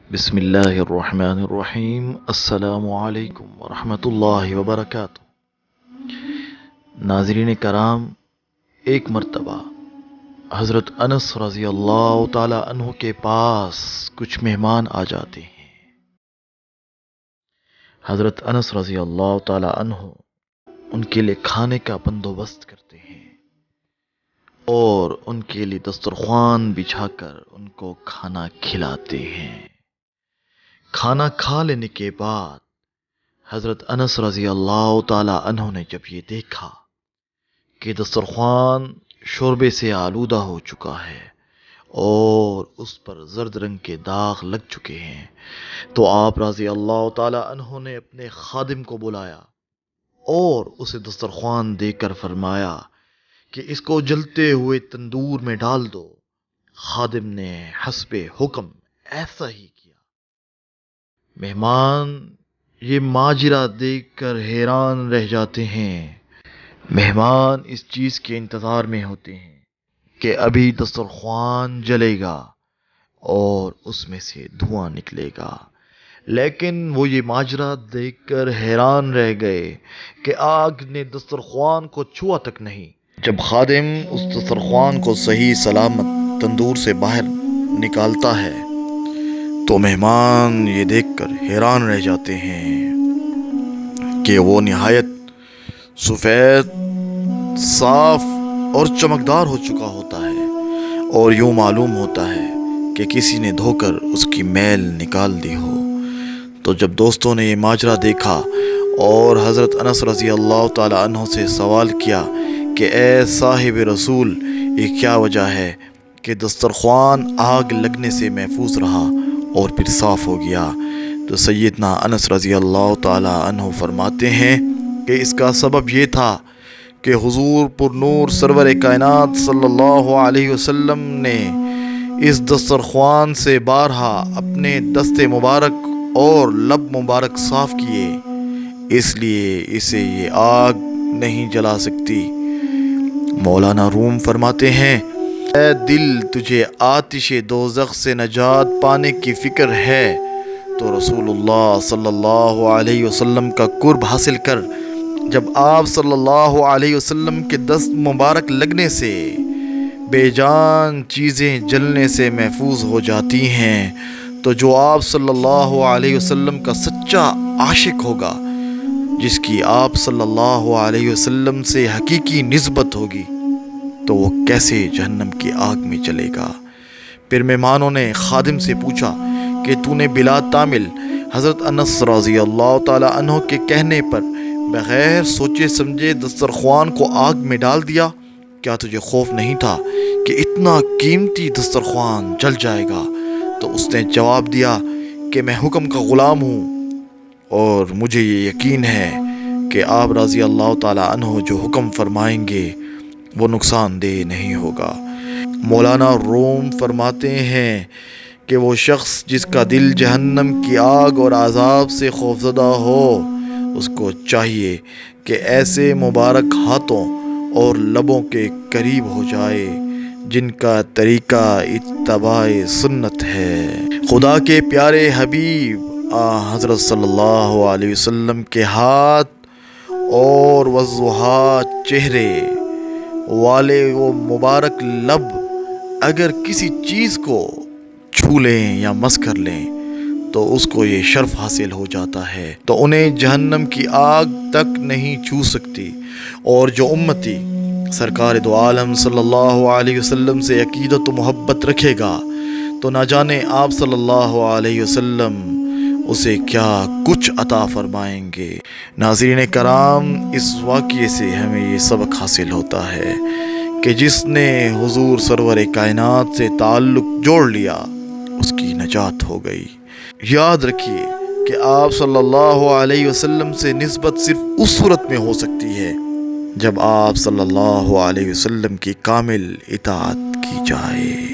بسم اللہ الرحمن الرحیم۔ السلام علیکم ورحمۃ اللہ وبرکاتہ۔ ناظرین کرام، ایک مرتبہ حضرت انس رضی اللہ تعالی عنہ کے پاس کچھ مہمان آ جاتے ہیں۔ حضرت انس رضی اللہ تعالی عنہ ان کے لیے کھانے کا بندوبست کرتے ہیں اور ان کے لیے دسترخوان بچھا کر ان کو کھانا کھلاتے ہیں۔ کھانا کھا لینے کے بعد حضرت انس رضی اللہ تعالی عنہ نے جب یہ دیکھا کہ دسترخوان شوربے سے آلودہ ہو چکا ہے اور اس پر زرد رنگ کے داغ لگ چکے ہیں، تو آپ رضی اللہ تعالی عنہ نے اپنے خادم کو بلایا اور اسے دسترخوان دے کر فرمایا کہ اس کو جلتے ہوئے تندور میں ڈال دو۔ خادم نے حسب حکم ایسا ہی کیا۔ مہمان یہ ماجرا دیکھ کر حیران رہ جاتے ہیں۔ مہمان اس چیز کے انتظار میں ہوتے ہیں کہ ابھی دسترخوان جلے گا اور اس میں سے دھواں نکلے گا، لیکن وہ یہ ماجرا دیکھ کر حیران رہ گئے کہ آگ نے دسترخوان کو چھوا تک نہیں۔ جب خادم اس دسترخوان کو صحیح سلامت تندور سے باہر نکالتا ہے تو مہمان یہ دیکھ کر حیران رہ جاتے ہیں کہ وہ نہایت سفید، صاف اور چمکدار ہو چکا ہوتا ہے، اور یوں معلوم ہوتا ہے کہ کسی نے دھو کر اس کی میل نکال دی ہو۔ تو جب دوستوں نے یہ ماجرا دیکھا اور حضرت انس رضی اللہ تعالی عنہ سے سوال کیا کہ اے صاحب رسول، یہ کیا وجہ ہے کہ دسترخوان آگ لگنے سے محفوظ رہا اور پھر صاف ہو گیا، تو سیدنا انس رضی اللہ تعالی عنہ فرماتے ہیں کہ اس کا سبب یہ تھا کہ حضور پر نور سرور کائنات صلی اللہ علیہ وسلم نے اس دسترخوان سے بارہا اپنے دست مبارک اور لب مبارک صاف کیے، اس لیے اسے یہ آگ نہیں جلا سکتی۔ مولانا روم فرماتے ہیں، اے دل، تجھے آتش دوزخ سے نجات پانے کی فکر ہے تو رسول اللہ صلی اللہ علیہ وسلم کا قرب حاصل کر۔ جب آپ صلی اللہ علیہ وسلم کے دست مبارک لگنے سے بے جان چیزیں جلنے سے محفوظ ہو جاتی ہیں، تو جو آپ صلی اللہ علیہ وسلم کا سچا عاشق ہوگا، جس کی آپ صلی اللہ علیہ وسلم سے حقیقی نسبت ہوگی، تو وہ کیسے جہنم کی آگ میں چلے گا۔ پھر مہمانوں نے خادم سے پوچھا کہ تو نے بلا تعمل حضرت انس رضی اللہ تعالی عنہ کے کہنے پر بغیر سوچے سمجھے دسترخوان کو آگ میں ڈال دیا، کیا تجھے خوف نہیں تھا کہ اتنا قیمتی دسترخوان جل جائے گا؟ تو اس نے جواب دیا کہ میں حکم کا غلام ہوں اور مجھے یہ یقین ہے کہ آپ رضی اللہ تعالی عنہ جو حکم فرمائیں گے وہ نقصان دہ نہیں ہوگا۔ مولانا روم فرماتے ہیں کہ وہ شخص جس کا دل جہنم کی آگ اور عذاب سے خوفزدہ ہو، اس کو چاہیے کہ ایسے مبارک ہاتھوں اور لبوں کے قریب ہو جائے جن کا طریقہ اتباع سنت ہے۔ خدا کے پیارے حبیب حضرت صلی اللہ علیہ وسلم کے ہاتھ اور وضحا چہرے والے وہ مبارک لب اگر کسی چیز کو چھو لیں یا مس کر لیں تو اس کو یہ شرف حاصل ہو جاتا ہے، تو انہیں جہنم کی آگ تک نہیں چھو سکتی۔ اور جو امتی سرکار دو عالم صلی اللہ علیہ وسلم سے عقیدت و محبت رکھے گا تو نہ جانے آپ صلی اللہ علیہ وسلم اسے کیا کچھ عطا فرمائیں گے۔ ناظرین کرام، اس واقعے سے ہمیں یہ سبق حاصل ہوتا ہے کہ جس نے حضور سرور کائنات سے تعلق جوڑ لیا اس کی نجات ہو گئی۔ یاد رکھیے کہ آپ صلی اللہ علیہ وسلم سے نسبت صرف اس صورت میں ہو سکتی ہے جب آپ صلی اللہ علیہ وسلم کی کامل اطاعت کی جائے۔